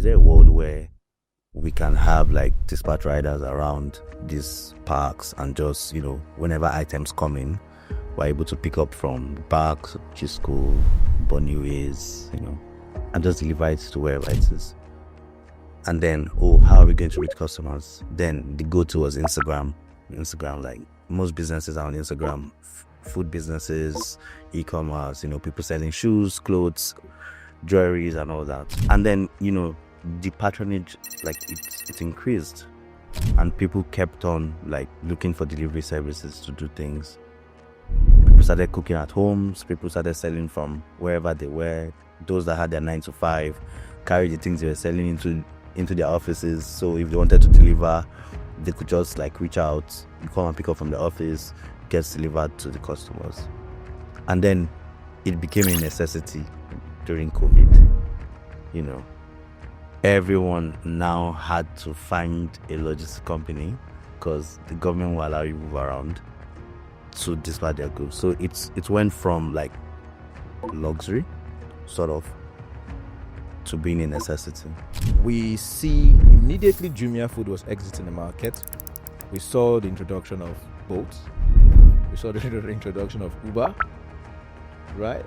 there a world where we can have like dispatch riders around these parks and just, whenever items come in, we're able to pick up from parks, Chisco, Boniways, and just deliver it to wherever it is. And then, how are we going to reach customers? Then the go-to was Instagram. Like most businesses are on Instagram, food businesses, e-commerce, people selling shoes, clothes, jewelries and all that. And then, the patronage, like it increased, and people kept on like looking for delivery services to do things. People started cooking at homes, people started selling from wherever they were. Those that had their 9 to 5 carried the things they were selling into their offices. So if they wanted to deliver, they could just like reach out, you come and pick up from the office, gets delivered to the customers. And then it became a necessity during COVID. Everyone now had to find a logistics company because the government will allow you to move around to dispatch their goods. So it went from like luxury, sort of, to being a necessity. We see immediately Jumia Food was exiting the market. We saw the introduction of Bolt. We saw the introduction of Uber. Right?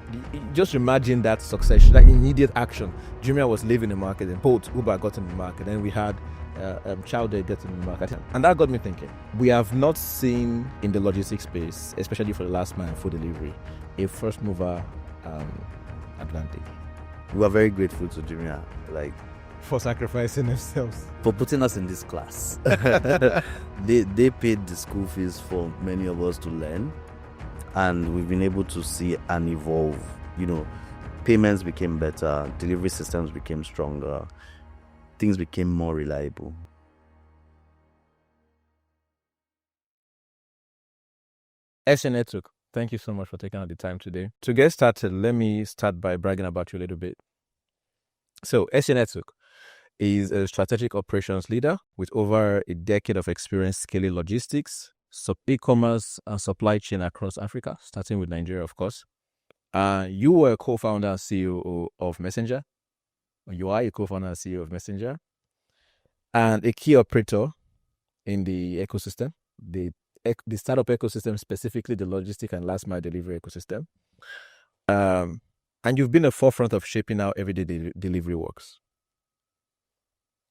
Just imagine that succession, that immediate action. Jumia was leaving the market, and Bolt, Uber got in the market. Then we had Chowder get in the market. And that got me thinking. We have not seen in the logistics space, especially for the last mile food delivery, a first mover advantage. We are very grateful to Jumia, like, for sacrificing themselves, for putting us in this class. They paid the school fees for many of us to learn, and we've been able to see and evolve. Payments became better, delivery systems became stronger, things became more reliable. Essien, Etuk, thank you so much for taking out the time today. To get started, let me start by bragging about you a little bit. So, Essien Etuk is a strategic operations leader with over a decade of experience scaling logistics, e-commerce, and supply chain across Africa, starting with Nigeria, of course. You were a co-founder and CEO of Messenger. You are a co-founder and CEO of Messenger, and a key operator in the ecosystem, the startup ecosystem, specifically the logistic and last mile delivery ecosystem. And you've been at the forefront of shaping how everyday delivery works,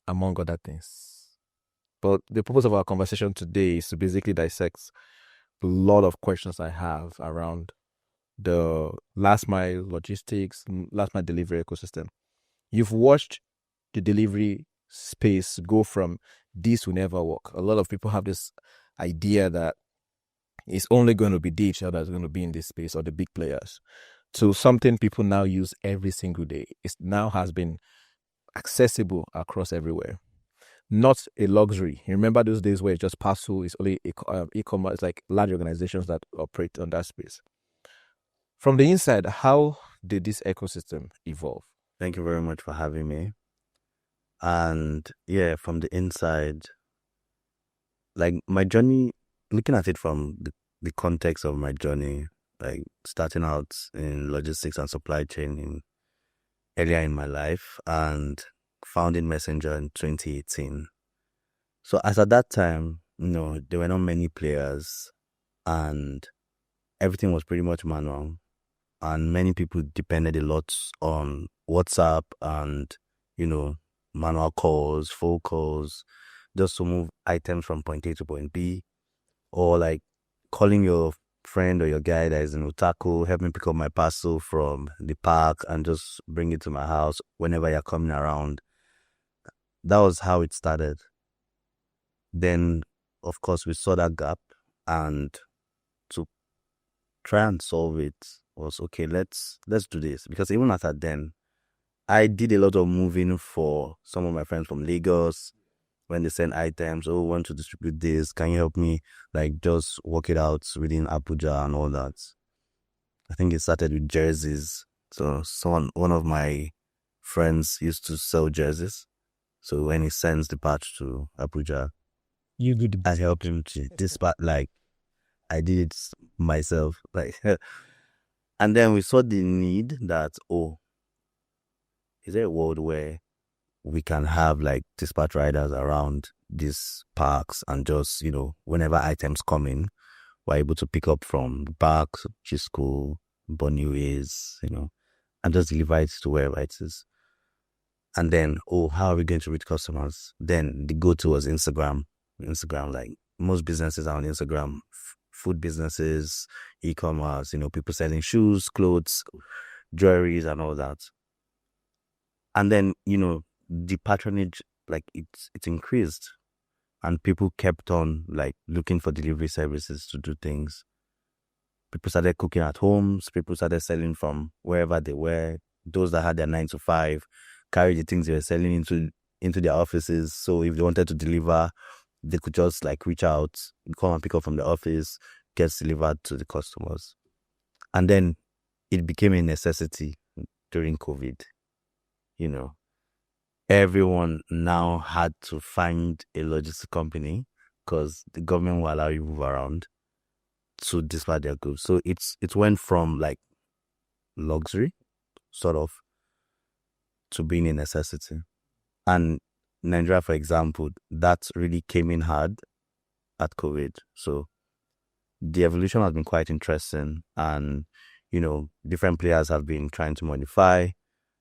among other things. But the purpose of our conversation today is to basically dissect a lot of questions I have around the last mile logistics, last mile delivery ecosystem. You've watched the delivery space go from this will never work. A lot of people have this idea that it's only going to be DHL that's going to be in this space, or the big players, to something people now use every single day. It now has been accessible across everywhere. Not a luxury. You remember those days where it's just parcel, it's only e-commerce, like large organizations that operate on that space. From the inside, how did this ecosystem evolve? Thank you very much for having me. And yeah, from the inside, like my journey, looking at it from the context of my journey, like starting out in logistics and supply chain earlier in my life, and founding Messenger in 2018. So as at that time, there were not many players, and everything was pretty much manual, and many people depended a lot on WhatsApp and manual calls, phone calls, just to move items from point A to point B, or like calling your friend or your guy that is in Otaku, help me pick up my parcel from the park and just bring it to my house whenever you're coming around. That was how it started. Then, of course, we saw that gap, and to try and solve it was, okay, let's do this. Because even after then, I did a lot of moving for some of my friends from Lagos. When they send items, want to distribute this, can you help me like just work it out within Abuja and all that? I think it started with jerseys. So one of my friends used to sell jerseys. So when he sends the patch to Abuja, you do I help him to dispatch. Like I did it myself. Like, and then we saw the need that, is there a world where we can have like dispatch riders around these parks and just, whenever items come in, we're able to pick up from the parks, which is cool, Boniways, and just deliver it to wherever it is. And then, how are we going to reach customers? Then the go-to was Instagram. Instagram, like most businesses are on Instagram, food businesses, e-commerce, people selling shoes, clothes, jewelries, and all that. And then, the patronage, like it's increased, and people kept on like looking for delivery services to do things. People started cooking at homes. People started selling from wherever they were. Those that had their 9 to 5 carried the things they were selling into their offices. So if they wanted to deliver, they could just like reach out, come and pick up from the office, gets delivered to the customers. And then it became a necessity during COVID. Everyone now had to find a logistics company because the government will allow you to move around to dispatch their goods. So it went from like luxury, sort of, to being a necessity. And Nigeria, for example, that really came in hard at COVID. So the evolution has been quite interesting, and different players have been trying to modify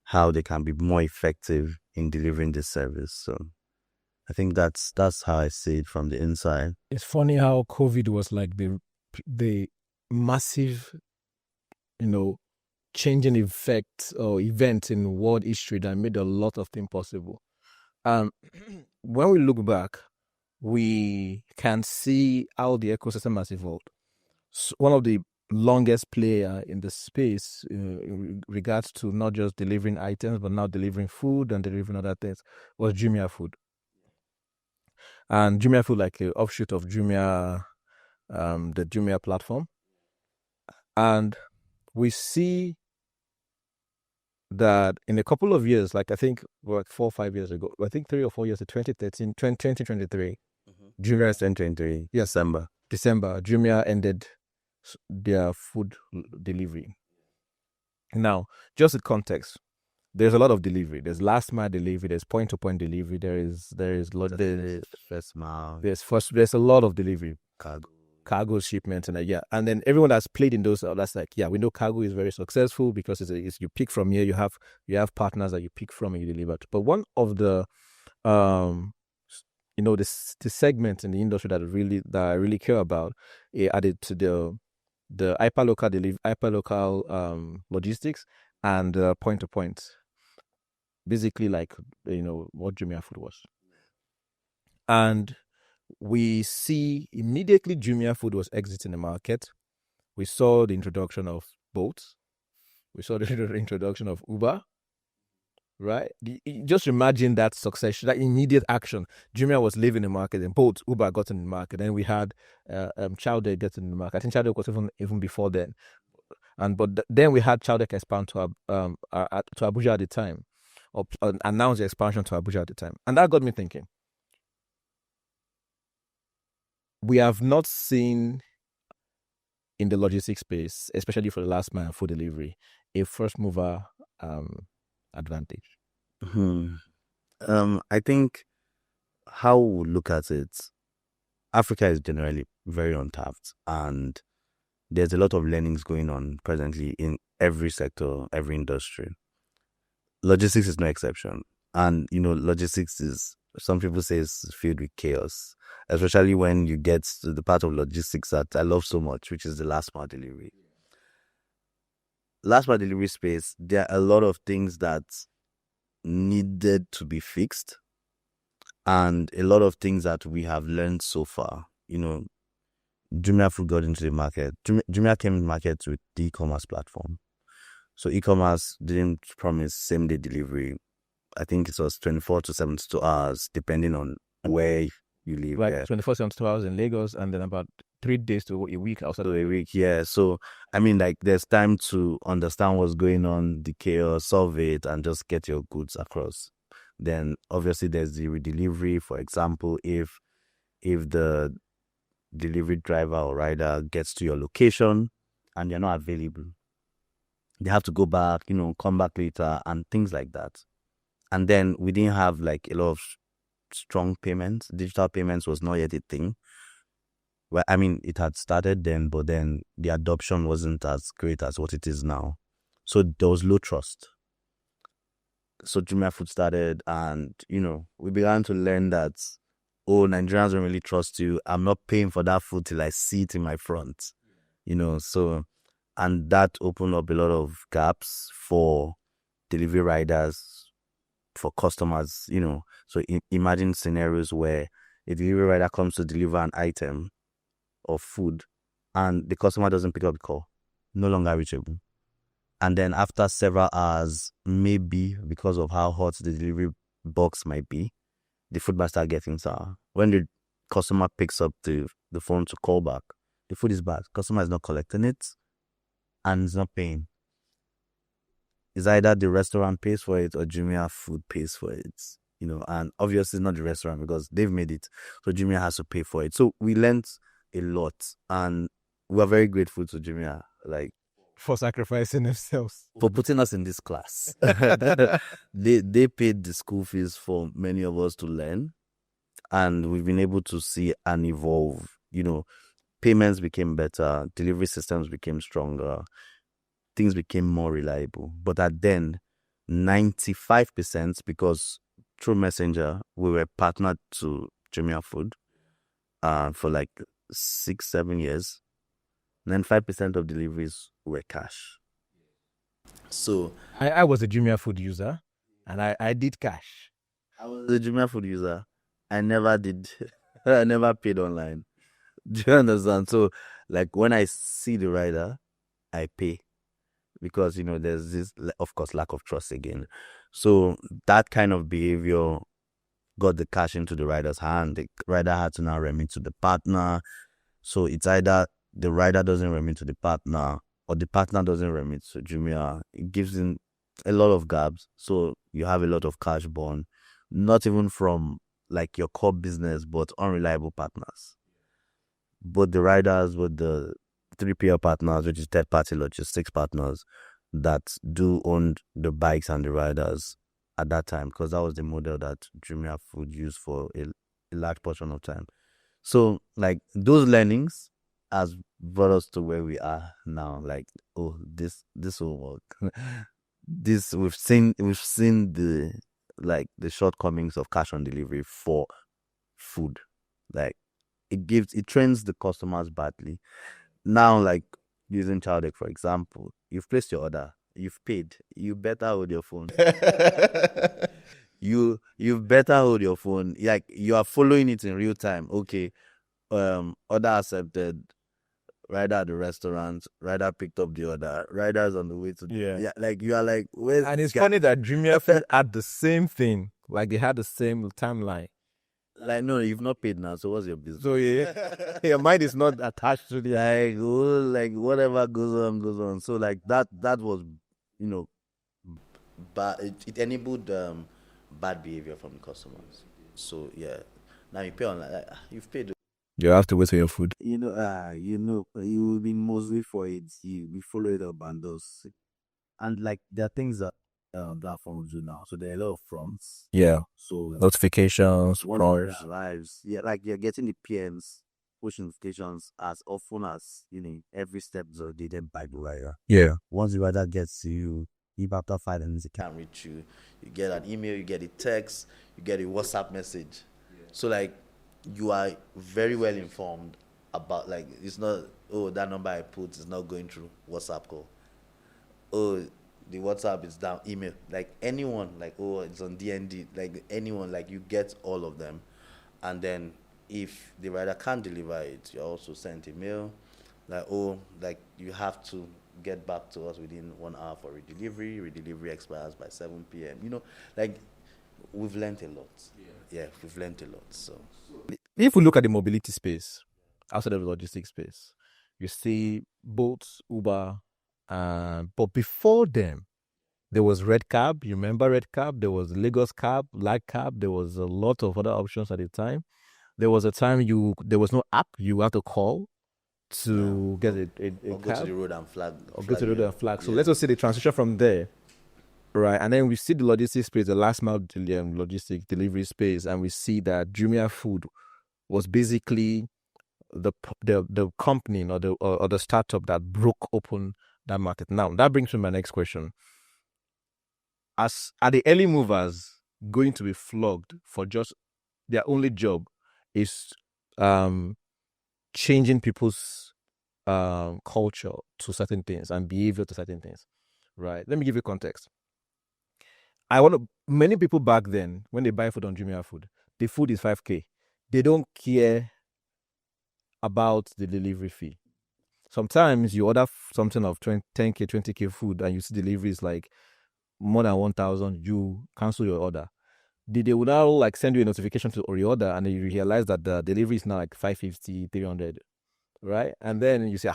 how they can be more effective in delivering this service. So I think that's how I see it from the inside. It's funny how COVID was like the massive, changing effect or event in world history that made a lot of things possible. When we look back, we can see how the ecosystem has evolved. So one of the longest player in the space in regards to not just delivering items, but now delivering food and delivering other things was Jumia Food. And Jumia Food, like an offshoot of Jumia, the Jumia platform. And we see that in a couple of years, like I think like 4 or 5 years ago, I think 3 or 4 years, 2013, 2023, Jumia 2023, yes, December, Jumia ended their food delivery. Now, just in context, there's a lot of delivery. There's last mile delivery. There's point to point delivery. There's first mile. There's a lot of delivery. Cargo shipments and and then everyone that's played in those, that's like, we know cargo is very successful because it's you pick from here. You have partners that you pick from and you deliver to. But one of the the segment in the industry that I really care about, added to the hyperlocal logistics and point to point, basically like what Jumia Food was. And we see immediately Jumia Food was exiting the market. We saw the introduction of boats. We saw the introduction of Uber. Right? Just imagine that succession, that immediate action. Jumia was leaving the market, and both Uber got in the market. Then we had Chowder getting in the market. I think Chowder was even before then. Then we had Chowder expand to Abuja at the time, or announce the expansion to Abuja at the time, and that got me thinking. We have not seen in the logistics space, especially for the last mile food delivery, a first mover advantage. I think how we look at it, Africa is generally very untapped, and there's a lot of learnings going on presently in every sector, every industry. Logistics is no exception, and logistics is, some people say, it's filled with chaos, especially when you get to the part of logistics that I love so much, which is the last mile delivery. Last mile delivery space, there are a lot of things that needed to be fixed, and a lot of things that we have learned so far. Jumia Food got into the market. Jumia came in the market with the e-commerce platform. So e-commerce didn't promise same-day delivery. I think it was 24 to 72 hours, depending on where you live. Like 24 to 72 hours in Lagos, and then about 3 days to a week outside of a week. Yeah. So, I mean, like, there's time to understand what's going on, the chaos, solve it, and just get your goods across. Then, obviously, there's the redelivery. For example, if the delivery driver or rider gets to your location and you're not available, they have to go back, come back later, and things like that. And then we didn't have like a lot of strong payments. Digital payments was not yet a thing. Well, I mean, it had started then, but then the adoption wasn't as great as what it is now. So there was low trust. So Jumia Food started, and we began to learn that, oh, Nigerians don't really trust you. I'm not paying for that food till I see it in my front. So, and that opened up a lot of gaps for delivery riders, for customers. So imagine scenarios where a delivery rider comes to deliver an item of food and the customer doesn't pick up the call, no longer reachable. And then after several hours, maybe because of how hot the delivery box might be, the food might start getting sour. When the customer picks up the phone to call back, the food is bad. Customer is not collecting it and is not paying. It's either the restaurant pays for it or Jumia Food pays for it. And obviously it's not the restaurant because they've made it. So Jumia has to pay for it. So we learned a lot, and we're very grateful to Jumia, like, for sacrificing themselves, for putting us in this class. They paid the school fees for many of us to learn, and we've been able to see and evolve. Payments became better, delivery systems became stronger, things became more reliable. But at then, 95%, because through Messenger, we were partnered to Jumia Food for like 6-7 years. 95% of deliveries were cash. So I was a Jumia Food user, and I did cash. I was a Jumia Food user. I never did. I never paid online. Do you understand? So, like, when I see the rider, I pay because there's this, of course, lack of trust again. So that kind of behavior got the cash into the rider's hand. The rider had to now remit to the partner. So it's either the rider doesn't remit to the partner or the partner doesn't remit to Jumia. It gives in a lot of gaps. So you have a lot of cash burn, not even from like your core business, but unreliable partners. Both the riders, with the 3PL partners, which is third-party logistics partners that do own the bikes and the riders at that time, because that was the model that Jumia Food used for a large portion of time. So, like, those learnings has brought us to where we are now. Like, oh, this will work. This we've seen the shortcomings of cash on delivery for food. Like, it trains the customers badly. Now, like, using Chowdeck, for example, you've placed your order, you've paid, you better hold your phone. you better hold your phone. Like, you are following it in real time. Okay, order accepted, rider at the restaurant, rider picked up the order, rider's on the way to like, you are like, where's And it's funny that Jumia Food had the same thing. Like, they had the same timeline. Like, no, you've not paid now, so what's your business? So your mind is not attached to the like whatever goes on. So like that was, but it enabled bad behavior from the customers. So yeah, now you pay online. You've paid. You have to wait for your food. You will be mostly for it. You follow it up and those, and like there are things that platforms do now. So there are a lot of fronts. Yeah. So Notifications, lives. Yeah, like you're getting the PMs, push notifications as often as every step is updated by the rider. Yeah. Once the rider gets to you, if after 5 minutes he can't reach you, you get an email, you get a text, you get a WhatsApp message. Yeah. So like you are very well informed about, like, it's not, oh, that number I put is not going through WhatsApp call. Oh, the WhatsApp is down, email, like anyone, like, oh, it's on DND, like anyone, like you get all of them. And then if the rider can't deliver it, you're also sent a mail, like, oh, like you have to get back to us within 1 hour for redelivery expires by 7 p.m. Like, we've learned a lot. Yeah, we've learned a lot. So if we look at the mobility space outside of the logistics space, you see Bolt, Uber, but before them, there was Red Cab. You remember Red Cab? There was Lagos Cab, Light Cab. There was a lot of other options at the time. There was a time there was no app. You had to call to get a or cab. go to the road and flag. Or go to the road and flag. So let's just see the transition from there Right. And then we see the logistics space, the last mile logistic delivery space, and we see that Jumia Food was basically the company or the startup that broke open that market. Now that brings me to my next question. Are the early movers going to be flogged for just their only job is changing people's culture to certain things and behavior to certain things? Right. Let me give you context. Many people back then, when they buy food on Jumia Food, the food is 5K. They don't care about the delivery fee. Sometimes you order something of 10K, 20K food and you see delivery is like more than 1,000, you cancel your order. They will now like send you a notification to reorder and you realize that the delivery is now like 550, 300, right? And then you say,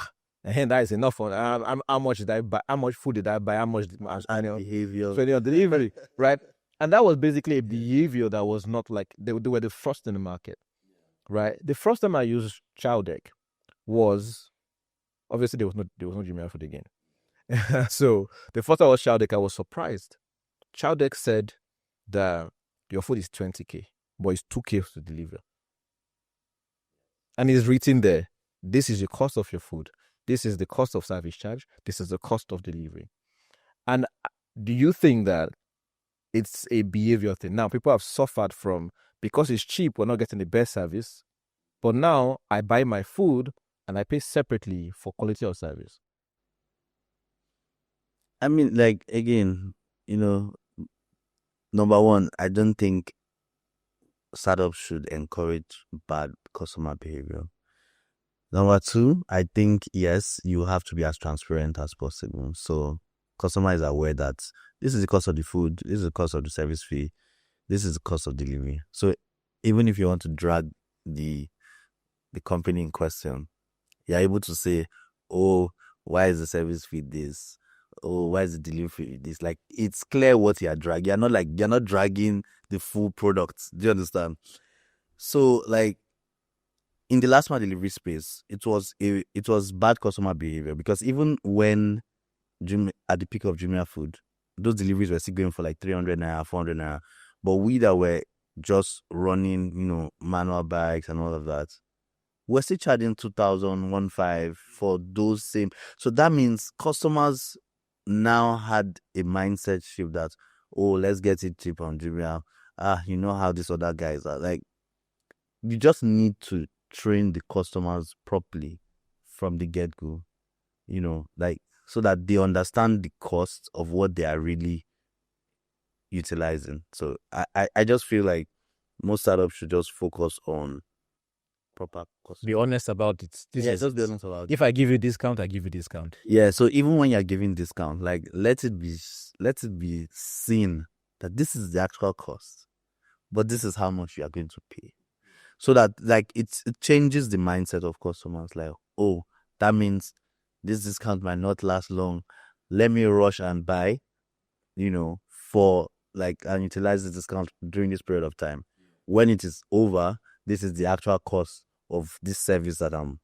and that is enough for how much did I buy? How much food did I buy? How much behavior. on delivery, right? And that was basically a behavior that was not like they were the first in the market, right? The first time I used Child Deck was obviously there was no Jumia Food again. So the first time I was Child Deck, I was surprised. Child Deck said that your food is 20K, but it's 2K to deliver. And it's written there, this is the cost of your food. This is the cost of service charge. This is the cost of delivery. And do you think that it's a behavior thing? Now, people have suffered from, because it's cheap, we're not getting the best service. But now I buy my food and I pay separately for quality of service. I mean, like, again, number one, I don't think startups should encourage bad customer behavior. Number two, I think, yes, you have to be as transparent as possible. So customer is aware that this is the cost of the food, this is the cost of the service fee, this is the cost of delivery. So even if you want to drag the company in question, you're able to say, oh, why is the service fee this? Oh, why is the delivery fee this? Like, it's clear what you're dragging. You're not dragging the full product. Do you understand? So, like, in the last mile delivery space, it was bad customer behavior because even when at the peak of Jumia Food, those deliveries were still going for like 300 naira, 400 naira. But we that were just running, manual bikes and all of that, we're still charging 2,000, 1,500 for those same. So that means customers now had a mindset shift that, oh, let's get it cheap on Jumia. You know how these other guys are. Like, you just need to train the customers properly from the get-go, like, so that they understand the cost of what they are really utilizing. So I just feel like most startups should just focus on proper customer. Be honest about it. Just be honest about it. If I give you discount, I give you discount. Yeah, so even when you're giving discount, like, let it be seen that this is the actual cost, but this is how much you are going to pay. So that, like, it changes the mindset of customers. Like, oh, that means this discount might not last long. Let me rush and buy, for like, and utilize the discount during this period of time. When it is over, this is the actual cost of this service that I'm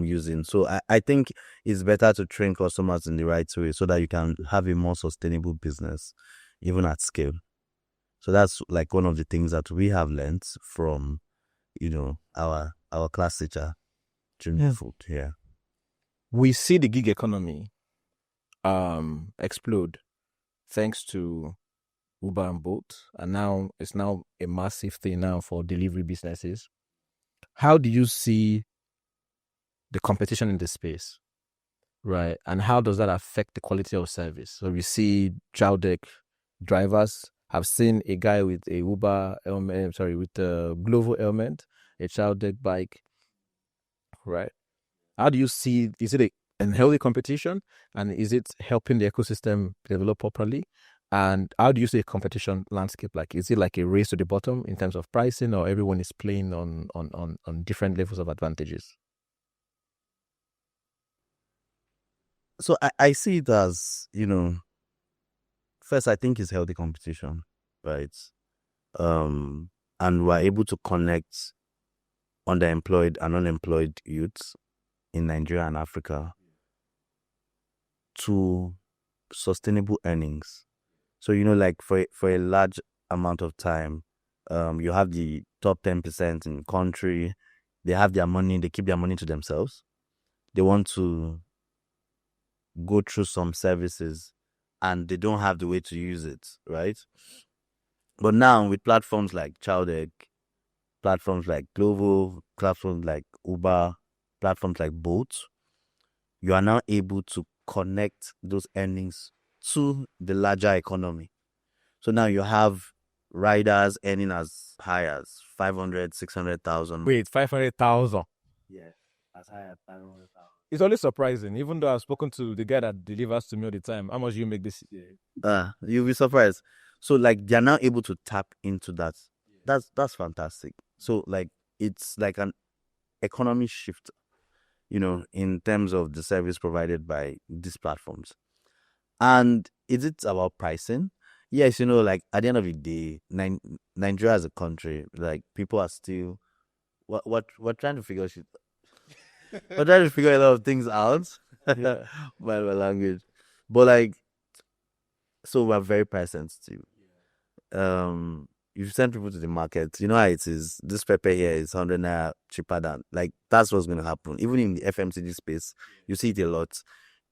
using. So I think it's better to train customers in the right way so that you can have a more sustainable business, even at scale. So that's like one of the things that we have learned from, our class teacher, Jumia Food. Yeah. We see the gig economy explode thanks to Uber and Bolt, and now it's now a massive thing now for delivery businesses. How do you see the competition in this space, right? And how does that affect the quality of service? So we see Child Deck drivers. I've seen a guy with a Uber helmet, with a Glovo helmet, a Child Deck bike, right? How do you see, is it a healthy competition, and is it helping the ecosystem develop properly? And how do you see a competition landscape like? Is it like a race to the bottom in terms of pricing, or everyone is playing on different levels of advantages? So I see it as, first, I think it's healthy competition, right? And we're able to connect underemployed and unemployed youths in Nigeria and Africa to sustainable earnings. So like for a large amount of time, you have the top 10% in country. They have their money. They keep their money to themselves. They want to go through some services, and they don't have the way to use it, right? But now with platforms like Chowdeck, platforms like Glovo, platforms like Uber, platforms like Bolt, you are now able to connect those earnings to the larger economy. So now you have riders earning as high as 500, 600,000. Wait, 500,000. Yeah, as high as 500,000. It's always surprising, even though I've spoken to the guy that delivers to me all the time. How much do you make this year? You'll be surprised. So like they're now able to tap into that. That's fantastic. So like it's like an economy shift, in terms of the service provided by these platforms. And is it about pricing? Yes, like at the end of the day, Nigeria as a country, like people are still what we're trying to figure shit. We're trying to figure a lot of things out Yeah. by my language. But like, so we're very price sensitive. You send people to the market, you know how it is. This pepper here is 100 naira cheaper than, like, that's what's going to happen. Even in the FMCG space, you see it a lot.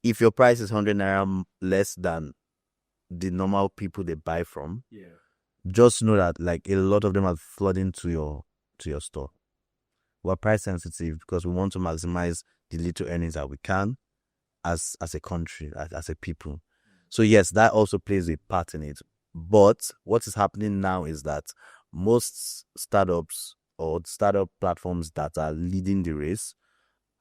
If your price is 100 naira less than the normal people they buy from, just know that like a lot of them are flooding to your store. We're price sensitive because we want to maximize the little earnings that we can as a country, as a people. So yes, that also plays a part in it. But what is happening now is that most startups or startup platforms that are leading the race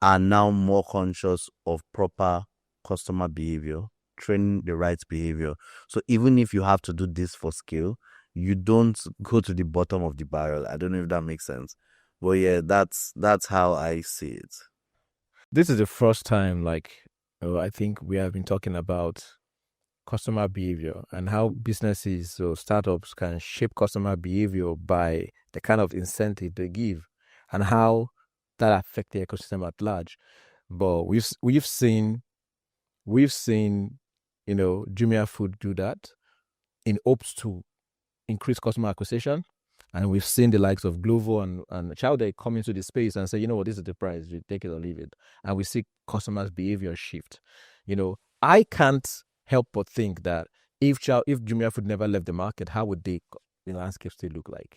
are now more conscious of proper customer behavior, training the right behavior. So even if you have to do this for scale, you don't go to the bottom of the barrel. I don't know if that makes sense. But yeah, that's how I see it. This is the first time, like, I think we have been talking about customer behavior and how businesses or startups can shape customer behavior by the kind of incentive they give and how that affect the ecosystem at large. But we've seen Jumia Food do that in hopes to increase customer acquisition. And we've seen the likes of Glovo and Chowder come into the space and say, you know what, this is the price, you take it or leave it. And we see customers' behavior shift. I can't help but think that if Jumia Food never left the market, how would the landscape still look like?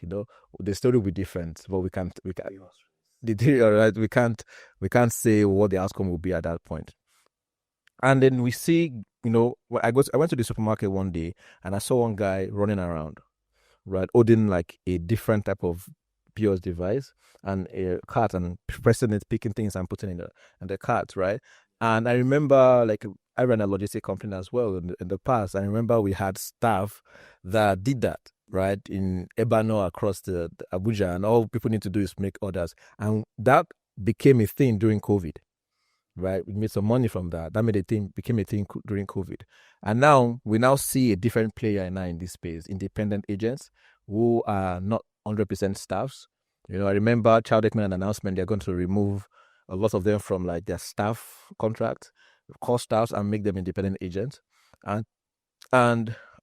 The story will be different, but we can't all right, we can't say what the outcome will be at that point. And then we see, I went to the supermarket one day and I saw one guy running around, right, holding like a different type of POS device and a cart and pressing it, picking things and putting in the cart, right? And I remember, like, I ran a logistic company as well in the past. I remember we had staff that did that, right, in Ebano across the Abuja, and all people need to do is make orders. And that became a thing during COVID, right? We made some money from that. That became a thing during COVID. And now we see a different player in this space, independent agents who are not 100% staffs. I remember Childek made an announcement they're going to remove a lot of them from like their staff contract, call staffs and make them independent agents. And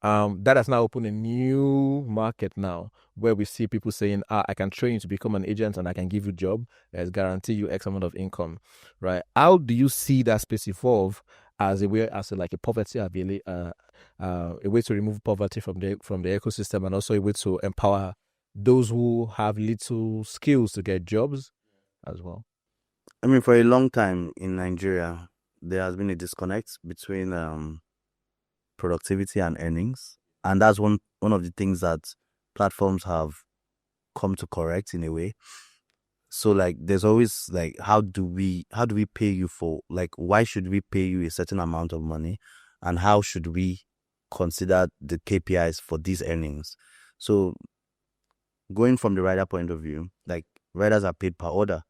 that has now opened a new market now where we see people saying, I can train you to become an agent and I can give you a job that guarantee you X amount of income, right? How do you see that space evolve as a way, like a poverty, a way to remove poverty from the ecosystem, and also a way to empower those who have little skills to get jobs as well? I mean, for a long time in Nigeria, there has been a disconnect between productivity and earnings, and that's one of the things that platforms have come to correct in a way. So like, there's always like, how do we pay you for, like, why should we pay you a certain amount of money, and how should we consider the KPIs for these earnings? So going from the rider point of view, like, riders are paid per order.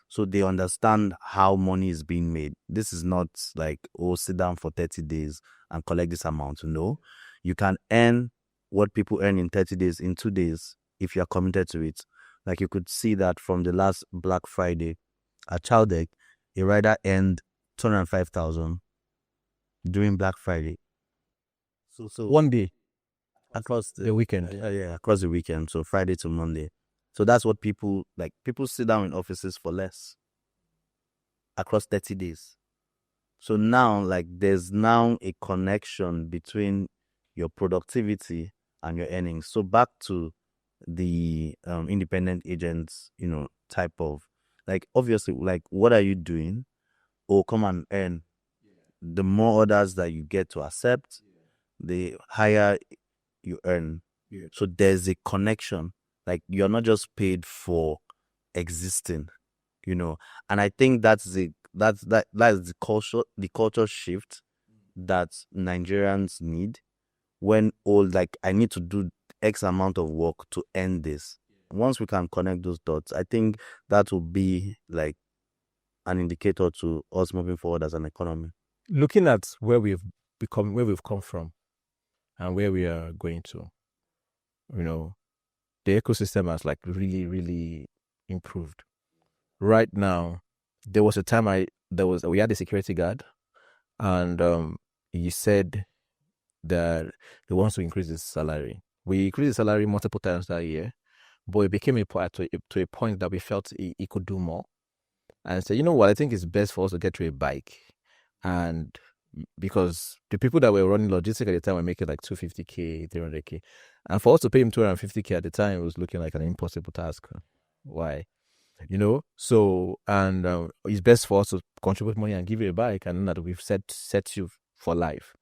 So they understand how money is being made. This is not like, oh, sit down for 30 days and collect this amount. No, you can earn what people earn in 30 days in 2 days if you're committed to it. Like, you could see that from the last Black Friday at Chowdeck, a rider earned 205,000 during Black Friday. So One day. across The weekend. yeah, across the weekend, so Friday to Monday. So that's what people like. People sit down in offices for less across 30 days. So now, like, there's now a connection between your productivity and your earnings. So back to the independent agents, type of, like, obviously, like, what are you doing? Oh, come and earn. The more orders that you get to accept, the higher you earn. Yeah. So there's a connection. Like, you're not just paid for existing, you know. And I think that's the culture shift that Nigerians need, when all, like, I need to do X amount of work to earn this. Once we can connect those dots, I think that will be like an indicator to us moving forward as an economy. Looking at where we've come from, and where we are going to, you know, the ecosystem has like really, really improved. Right now, there was a time we had a security guard, and he said that he wants to increase his salary. We increased his salary multiple times that year, but it became to a point that we felt he could do more. And said, you know what, I think it's best for us to get to a bike. And because the people that were running logistics at the time were making like 250K, 300K. And for us to pay him 250K at the time, it was looking like an impossible task. Why? So, and it's best for us to contribute money and give you a bike, and that we've set you for life.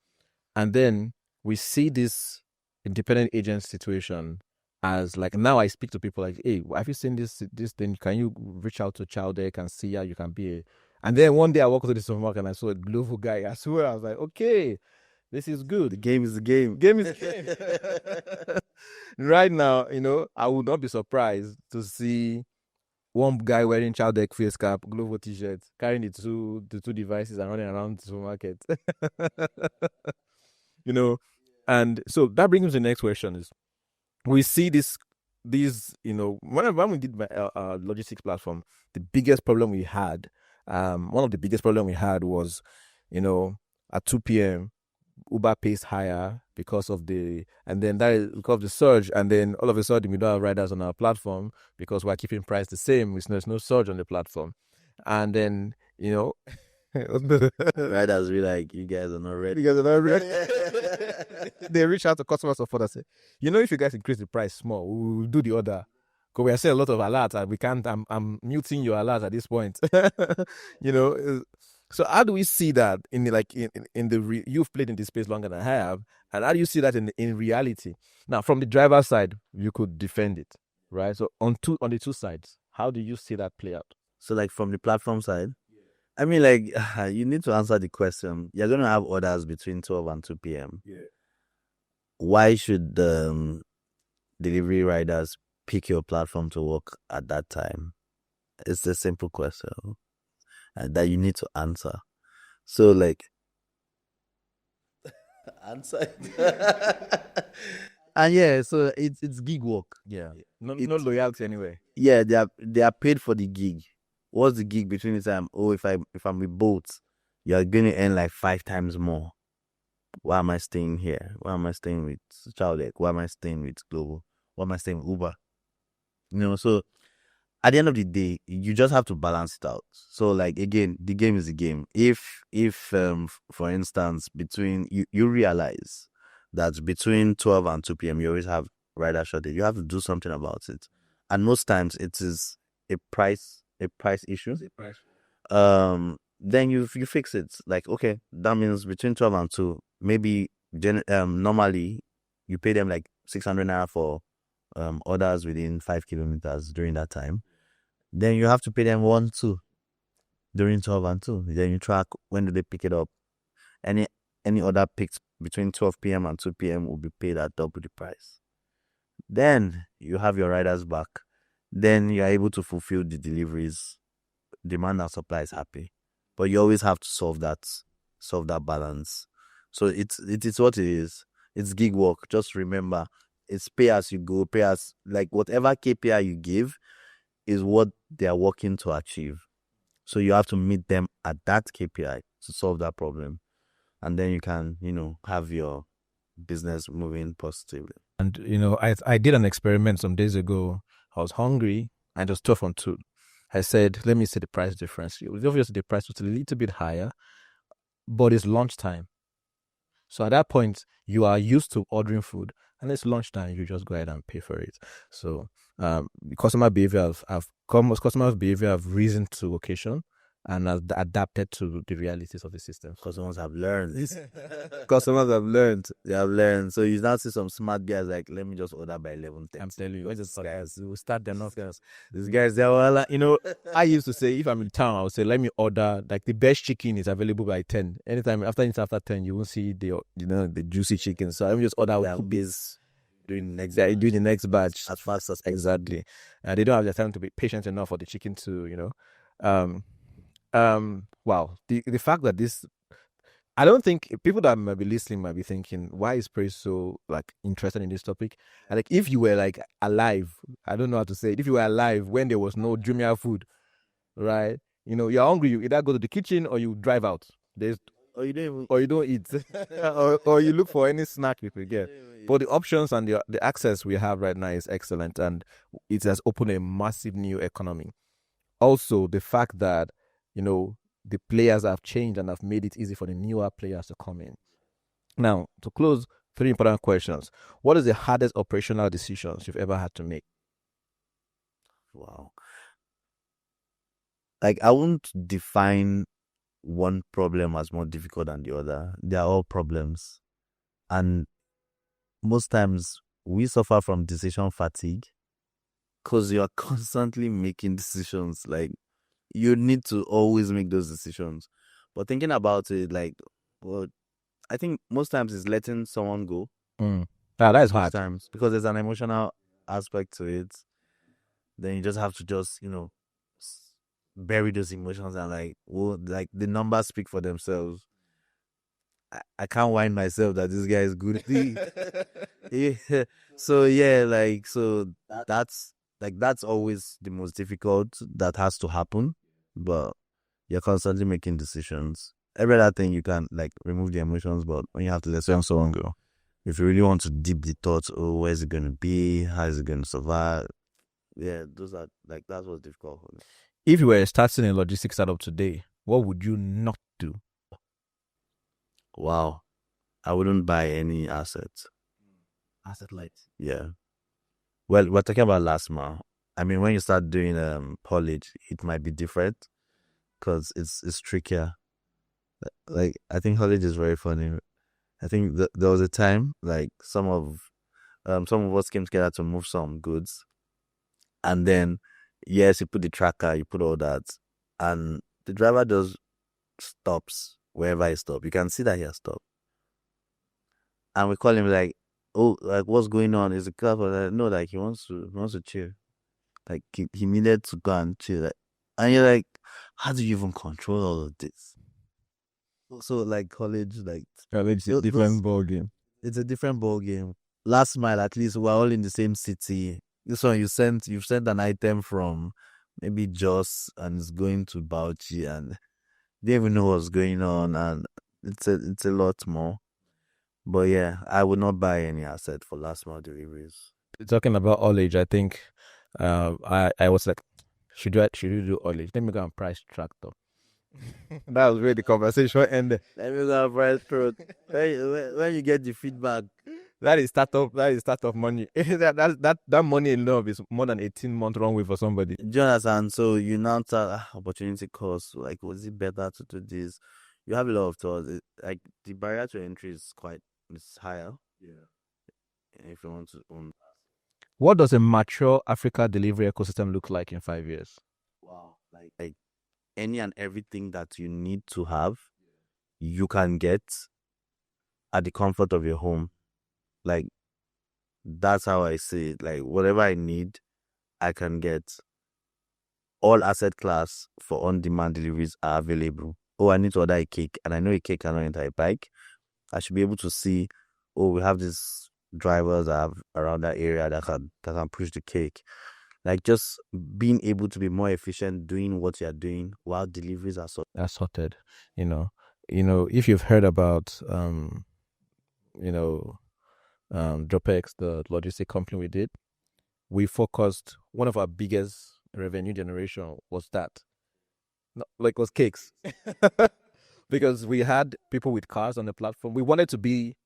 And then we see this independent agent situation as like, now I speak to people like, hey, have you seen this thing? Can you reach out to Child Deck and see how you can be a... And then one day I walked to the supermarket and I saw a Glovo guy. I swear, I was like, okay, this is The good. game is the game. Game is game. Right now, I would not be surprised to see one guy wearing Child Deck face cap, Glovo t-shirt, carrying the two devices and running around the supermarket. you know, and so that brings me to the next question: is we see these, when we did my logistics platform, the biggest problem we had, one of the biggest problem we had was, at 2 p.m. Uber pays higher because of and then that is because of the surge, and then all of a sudden we don't have riders on our platform because we're keeping price the same. There's no surge on the platform, and then Riders be like, you guys are not ready. You guys are not ready. They reach out to customer support and say, if you guys increase the price small, we'll do the order. Because we are seeing a lot of alerts and we can't, I'm muting your alerts at this point. So how do we see that you've played in this space longer than I have, and how do you see that in reality? Now, from the driver's side, you could defend it, right? So on the two sides, how do you see that play out? So, like, from the platform side, I mean, like, you need to answer the question. You're going to have orders between 12 and 2 p.m. Yeah. Why should delivery riders pick your platform to work at that time? It's a simple question that you need to answer. So, like, answer it. And yeah, so it's gig work. Yeah. No loyalty anyway. Yeah, they are paid for the gig. What's the gig between the time? Oh, if I'm with boats, you're gonna earn like 5 times more. Why am I staying here? Why am I staying with Chowdeck? Why am I staying with Global? Why am I staying with Uber? So at the end of the day, you just have to balance it out. So, like, again, the game is the game. If for instance, between you realize that between 12 and 2 p.m. you always have rider shortage, you have to do something about it. And most times it is a price issue. Then you fix it. Like, okay, that means between 12 and 2, maybe normally you pay them like 600 naira for orders within 5 kilometers during that time. Then you have to pay them 1, 2 during 12 and 2. Then you track when do they pick it up. Any order picked between 12 p.m. and 2 p.m. will be paid at double the price. Then you have your riders back. Then you're able to fulfill the deliveries. Demand and supply is happy. But you always have to solve that balance. So it is what it is. It's gig work. Just remember, it's pay as you go, pay as, like, whatever KPI you give is what they are working to achieve. So you have to meet them at that KPI to solve that problem. And then you can, have your business moving positively. And I did an experiment some days ago. I was hungry and it was 12 on 2. I said, let me see the price difference. Obviously, the price was a little bit higher, but it's lunchtime. So at that point, you are used to ordering food, and it's lunchtime. You just go ahead and pay for it. So the customer behavior customers' behavior have risen to occasion and has adapted to the realities of the system. Customers have learned. Customers have learned. They have learned. So you now see some smart guys like, let me just order by 11:30. I'm telling you, These guys, we'll start them off. these guys, they're all, I used to say, if I'm in town, I would say, let me order, like, the best chicken is available by 10. Anytime after 10, you won't see the juicy chicken. So let me just order. they're busy doing Doing the next batch as fast as exactly. And they don't have the time to be patient enough for the chicken to, wow. The fact that this, I don't think people that might be listening might be thinking, why is Praise so like interested in this topic? And like, if you were like alive, I don't know how to say it. If you were alive when there was no Jumia Food, right? You're hungry, you either go to the kitchen or you drive out. or you don't even, Or you don't eat, or you look for any snack you could get. But the options and the access we have right now is excellent, and it has opened a massive new economy. Also, the fact that the players have changed and have made it easy for the newer players to come in. Now, to close, 3 important questions. What is the hardest operational decisions you've ever had to make? wow. Like, I won't define one problem as more difficult than the other. They are all problems. And most times we suffer from decision fatigue because you're constantly making decisions. Like, you need to always make those decisions. But thinking about it, like, well, I think most times it's letting someone go. That is Most hard. times, because there's an emotional aspect to it. Then you just have to just, bury those emotions and like, well, like the numbers speak for themselves. I can't whine myself that this guy is good. Yeah. So yeah, like that's always the most difficult that has to happen. But you're constantly making decisions. Every other thing you can like remove the emotions, but when you have to let someone go, if you really want to deep the thoughts, oh, where's it gonna be? How is it gonna survive? Yeah, those are like that's what's difficult for me. If you were starting a logistics startup today, what would you not do? Wow. I wouldn't buy any assets. Asset light. Yeah. Well, we're talking about last month. I mean, when you start doing college, it might be different because it's trickier. Like I think college is very funny. I think there was a time like some of us came together to move some goods, and then yes, you put the tracker, you put all that, and the driver just stops wherever he stops. You can see that he has stopped, and we call him like, oh, like what's going on? Is the car for that? No, like he wants to chill. Like he needed to go and chill. Like, and you're like, how do you even control all of this? So like college, like College is a different ball game. it's a different ball game. Last mile, at least we're all in the same city. This one you've sent an item from maybe Jos and it's going to Bauchi and they don't even know what's going on and it's a lot more. But yeah, I would not buy any asset for last mile deliveries. Talking about haulage, I think I was like, should you do haulage? Let me go and price tractor. That was where the conversation ended. Let me go and price truck. When you get the feedback, That is startup. That is startup money. that money in love is more than 18-month runway for somebody. do you understand? So you now start opportunity cost. Like, was it better to do this? You have a lot of thoughts. Like the barrier to entry is higher. Yeah. If you want to own. What does a mature Africa delivery ecosystem look like in 5 years? Wow. Like any and everything that you need to have, you can get at the comfort of your home. Like that's how I see it. Like whatever I need, I can get. All asset class for on-demand deliveries are available. Oh, I need to order a cake, and I know a cake cannot enter a bike. I should be able to see, oh, we have these drivers that have around that area that can push the cake. Like just being able to be more efficient doing what you're doing while deliveries are Sorted. If you've heard about Dropex, the logistic company we did, we focused, one of our biggest revenue generation was that. No, like was cakes. Because we had people with cars on the platform. We wanted to be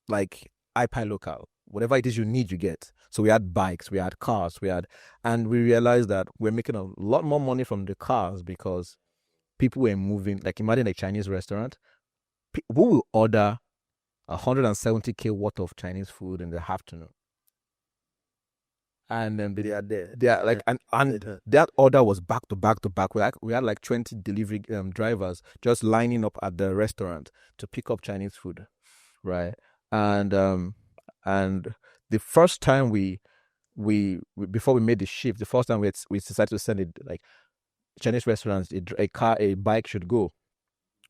like iPi local. Whatever it is you need, you get. So we had bikes, we had cars, and we realized that we're making a lot more money from the cars because people were moving. Like imagine a Chinese restaurant, who will order 170K worth of Chinese food in the afternoon, and then They are there. they are like, and that order was back to back to back. We had like 20 delivery drivers just lining up at the restaurant to pick up Chinese food, right? And and the first time we before we made the shift, the first time we decided to send it like Chinese restaurants, a bike should go,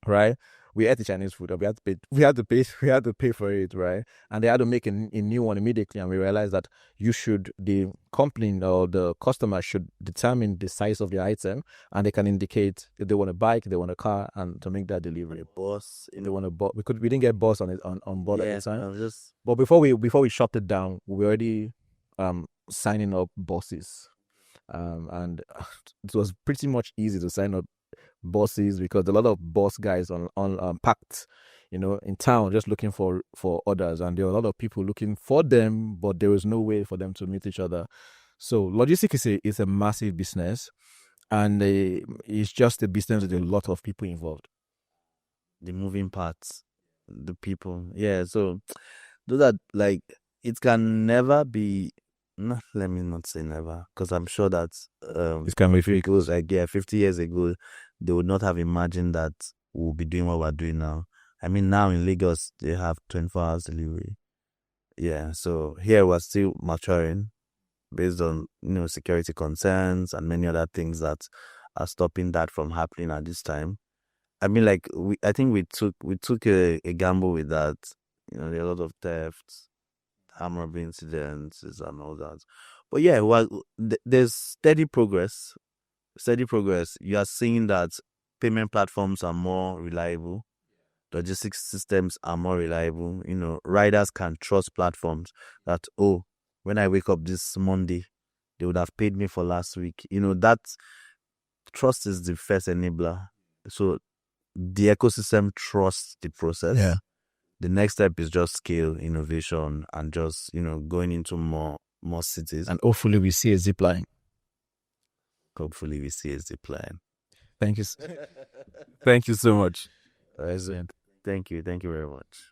right? We ate the Chinese food, and we had to pay for it, right? And they had to make a new one immediately, and we realized that the company or the customer should determine the size of the item, and they can indicate if they want a bike, they want a car, and to make that delivery. Boss, They want a bus. We didn't get bus on board at yeah, the time, I was just but before we shut it down, we were already signing up buses, and it was pretty much easy to sign up buses because a lot of bus guys on packed, in town just looking for orders, and there were a lot of people looking for them, but there was no way for them to meet each other. So logistics is a massive business, and it's just a business with a lot of people involved. the moving parts, the people. Yeah, so those are like it can never be. No, let me not say never, because I'm sure that This can be if it fixed. goes like 50 years ago, they would not have imagined that we'll be doing what we're doing now. I mean, now in Lagos they have 24 hours delivery. Yeah, so here we're still maturing based on security concerns and many other things that are stopping that from happening at this time. I mean, like I think we took a gamble with that. There are a lot of thefts, arm robbery incidents, and all that. But yeah, well, there's steady progress. Steady progress. You are seeing that payment platforms are more reliable. Logistics systems are more reliable. Riders can trust platforms that, oh, when I wake up this Monday, they would have paid me for last week. That trust is the first enabler. So the ecosystem trusts the process. Yeah. The next step is just scale, innovation, and just going into more cities. And hopefully we see a zip line. Hopefully, we see a zip line. Thank you. Thank you so much. Thank you very much.